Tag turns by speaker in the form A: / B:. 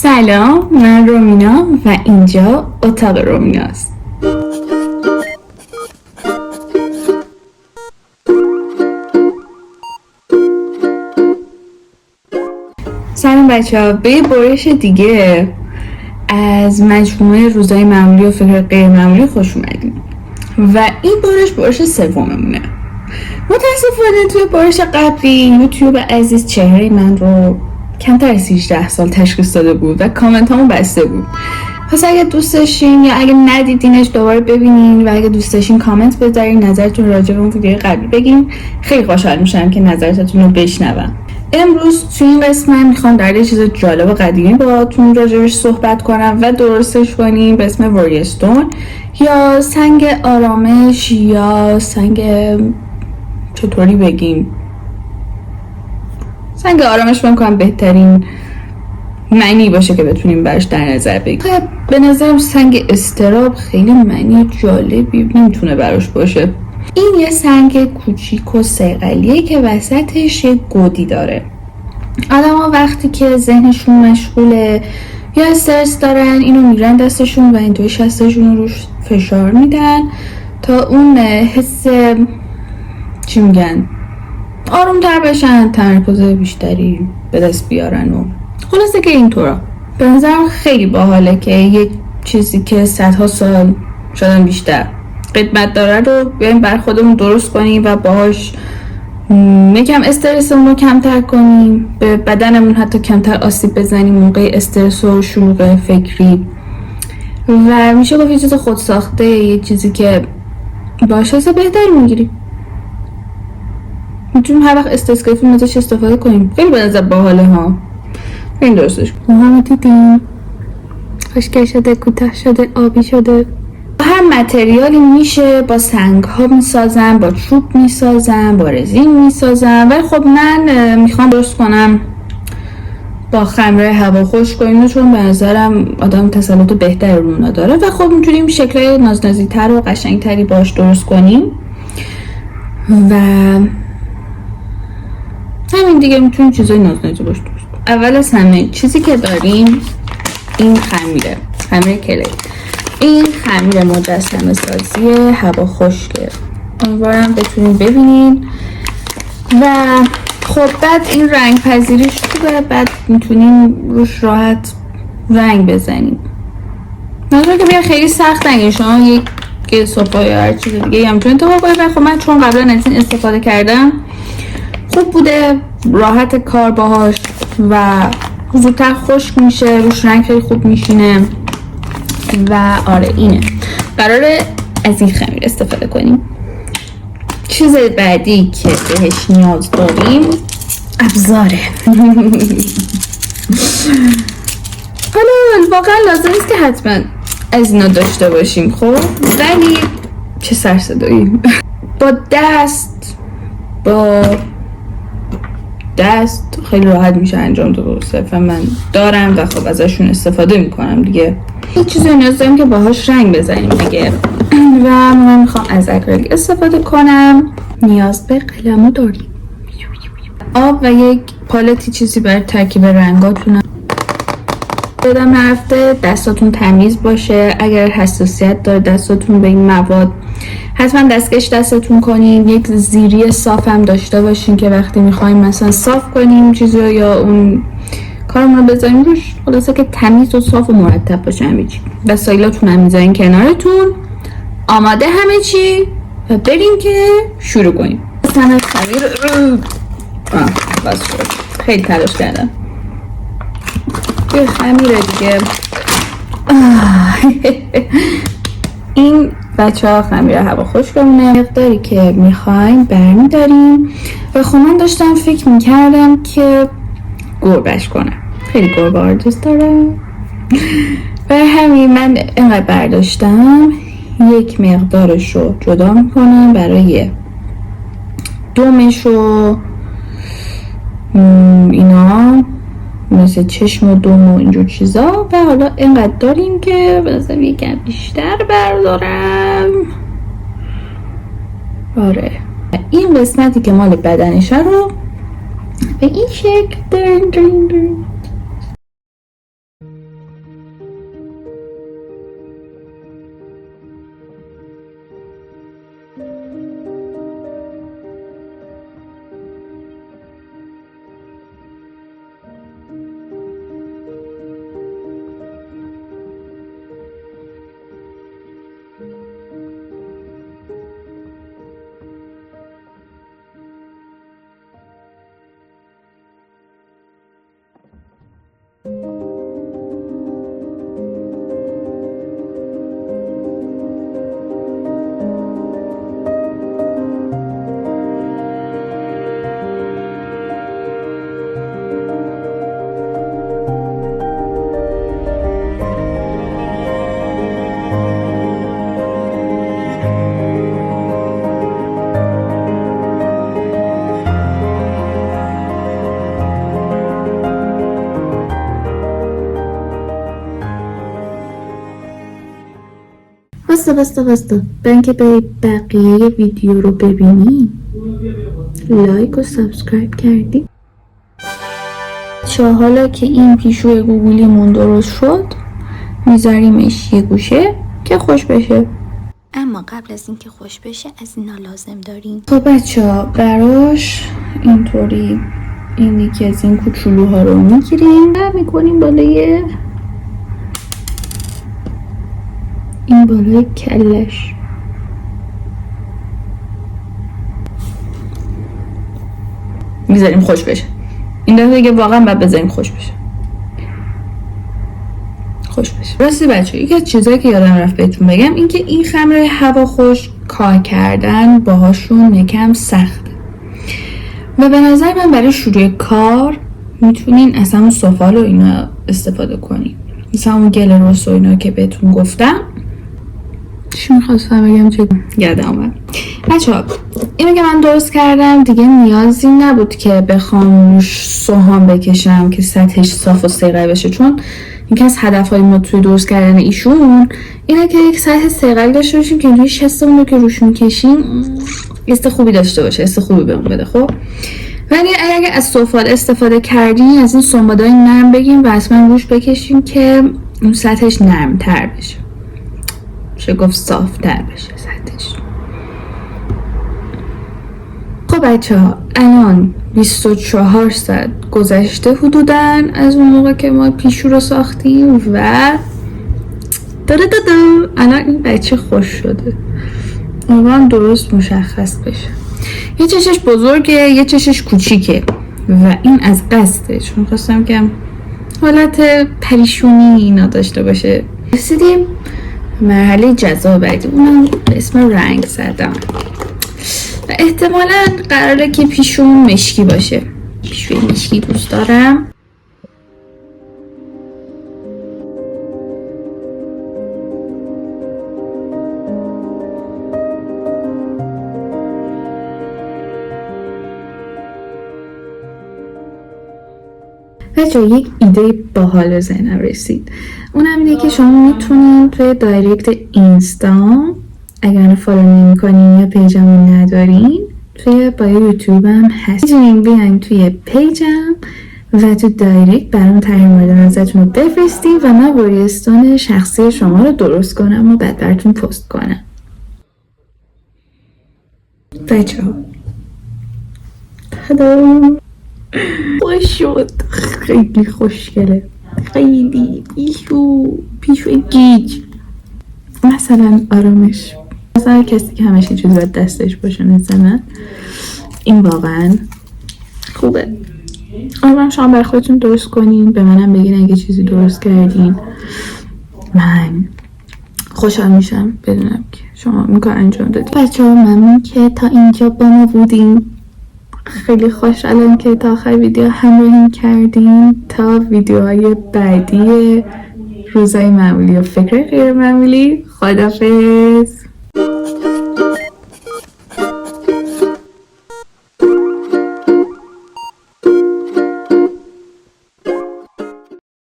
A: سلام، من رومینا و اینجا اتاق رومیناست. سلام بچه ها، به یه برش دیگه از مجموعه روزای معمولی و فکر غیر معمولی خوش اومدیم و این برش سوممونه. متاسفانه توی برش قبلی یوتیوب عزیز چهره من رو کمتر از 18 سال تشخیص داده بود و کامنت همون بسته بود. پس اگه دوست داشتین یا اگه ندیدینش دوباره ببینین و اگه دوست داشتین کامنت بذارین، نظرتون راجع به اون ویدیو قبلی بگین. خیلی خوشحال میشم که نظرتون رو بشنوم. امروز توی این قسمت میخوام در یه چیز جالب و قدیمی باهاتون راجعش صحبت کنم و درستش کنیم به اسم وریستون یا سنگ آرامش یا سنگ چطوری بگیم، سنگ آرامش میکنم بهترین معنی باشه که بتونیم براش در نظر بگیریم. به نظرم سنگ استراب خیلی معنی جالبی نمیتونه براش باشه. این یه سنگ کوچیک و صیقلیه که وسطش یه گودی داره. آدما وقتی که ذهنشون مشغوله یا استرس دارن اینو میرن دستشون و اینطوری شستشون رو روش فشار میدن تا اون حس چی میگن آروم تر بشن، تمرکز بیشتری به دست بیارن و خلاصه که اینطورا. به نظرم خیلی باحاله که یک چیزی که صدها سال شدن بیشتر قدمت داره رو بیایم بر خودمون درست کنیم و باهاش یکم استرسمون رو کمتر کنیم، به بدنمون حتی کمتر آسیب بزنیم موقع استرس و شلوغ فکری و میشه گفت یه چیز خودساخته، یه چیزی که باهاش حس بهتری میگیریم. میتونیم هر وقت استرس گرفتیم ازش استفاده کنیم. خیلی به نظر باحاله ها. این درستش ما دیدیم خشکل شده، کوتاه شده، آبی شده. هر متریالی میشه با سنگ ها میسازن، با چوب میسازن، با رزین میسازن، ولی خب من میخوام درست کنم با خمره هوا خشک کنیم چون به نظرم آدم تسلط بهتر رو اونا داره و خب میتونیم شکلای نازنازی تر و قشنگ تری باش درست کنیم و همین دیگه. میتونیم چیزای نازنازی باش درست کنیم. اول از همه چیزی که داریم این خمیر کلی. این خمیر مجسمه سازی هوا خشکه، امیدوارم بتونین ببینین و خب بعد این رنگ پذیریش خوبه، بعد میتونین روش راحت رنگ بزنین. نظر که بیا خیلی سخت نگه، شما یک صفحه یا هر چیز دیگه هم میتونین انتخاب کنید. خب من چون قبلا از این استفاده کردم خوب بوده، راحت کار باهاش و زودتر خشک میشه، روش رنگ خیلی خوب میشینه و آره اینه. قراره از این خمیر استفاده کنیم. چیز بعدی که بهش نیاز داریم ابزاره. حالا واقعا لازم نیست که حتما از اینا داشته باشیم خب، ولی چه سرصدایی. با دست خیلی راحت میشه انجام داد. صرفا من دارم و خب ازشون استفاده میکنم دیگه. این چیزی نیاز داریم که باهاش رنگ بزنیم دیگه و من میخوام از اکریلیک استفاده کنم. نیاز به قلمو داریم، آب و یک پالتی چیزی برای ترکیب رنگاتون. یادم نرفته دستاتون تمیز باشه. اگر حساسیت داره دستاتون به این مواد حتما دستکش دستتون کنین. یک زیری صاف هم داشته باشین که وقتی میخوایم مثلا صاف کنیم چیزی یا اون کارمون رو بذاریم روش، خلاصه که تمیز و صاف و مرتب باشه همه چی. وسایلاتون هم میذارین کنارتون آماده همه چی و بریم که شروع کنیم. مثلا خمیر بس شد، خیلی تلاش کردم. یه خمیره دیگه. این بچه ها خمیر هوا خشکمونه. مقداری که میخوایم برمیداریم و خب من داشتم فکر میکردم که گربش کنم. خیلی گربه ها دوست دارم و همین من اینقدر برداشتم. یک مقدارش رو جدا میکنم برای دومش و اینا مثل چشم و دوم و اینجور چیزا و حالا اینقدر داریم که بذارم یکم بیشتر بردارم. آره این قسمتی که مال بدنشه رو به این شکل داریم. بسته برای که به بقیه ویدیو رو ببینی لایک و سابسکرایب کردی. حالا که این پیشوی گوگلیمون درست شد میذاریمش یه گوشه که خوش بشه.
B: اما قبل از اینکه خوش بشه از اینا لازم داریم.
A: خب بچه ها براش اینطوری این یکی از این کوچولوها رو میگیریم و میکنیم بالای این بالای کلش. میذاریم خوش بشه. این دفعه دیگه واقعا باید بذاریم خوش بشه. راستی بچه یکی از چیزایی که یادم رفت بهتون بگم این که این خمره هواخوش کار کردن باهاشون یکم سخته و به نظر من برای شروع کار میتونین اصلا اون سفال و اینا استفاده کنین، مثلا اون گل رس و اینا که بهتون گفتم. چی میخواستم بگم چه یادم اومد. بچه ها اینو که من درست کردم دیگه نیازی نبود که بخوام روش سوهان بکشم که سطحش صاف و سیقل بشه، چون یکی از هدفهای ما توی درست کردن ایشون اینه که یک سطح سیقل داشته باشیم که روی شستمون رو که روش میکشیم حس خوبی داشته باشه، حس خوبی بهمون بده. خب ولی اگه از سفال استفاده کردین از این سنبادای نرم بگیم و اصلا روش بکشیم که اون سطحش نرم تر بشه، میشه گفت صاف تر بشه سطحش. خب بچه ها الان 24 ساعت گذشته حدوداً از اون موقع که ما پیشو رو ساختیم و الان این بچه خوش شده. امیدوارم درست مشخص بشه. یه چشش بزرگه یه چشش کوچیکه و این از قصده، چون خواستم که حالت پریشونی اینا داشته باشه. رسیدیم مرحله جذاب بعدی، اونم به اسم رنگ زدم و احتمالاً قراره که پیشون مشکی باشه. پیشوی مشکی دوست دارم. بچه یک ایده باحال به ذهنم رسید. اونم اینه که شما میتونید توی دایرکت اینستا اگر منو فالو نمی‌کنین یا پیجمو ندارین توی بایو یوتیوبم هست، میتونین بیاین توی پیجم و تو دایرکت برام طرح مورد نظرتون رو بفرستین و من وریستون شخصی شما رو درست کنم و بعد براتون پست کنم. بچه ها تدام خوش شد، خیلی خوشگله، خیلی پیشو گیج مثلا آرامش، مثلا کسی که همش چیزی باید دستش باشه مثلا این واقعا خوبه. امیدوارم شما برای خودتون درست کنین، به منم بگین اگه چیزی درست کردین. من خوشحال میشم بدونم که شما این کار انجام دادید. بچه ها ممنون که تا اینجا با ما بودین. خیلی خوشحالم که تا آخر ویدیو همراهی کردین. تا ویدیوهای بعدی روزای معمولی و فکر غیر معمولی. خداحافظ.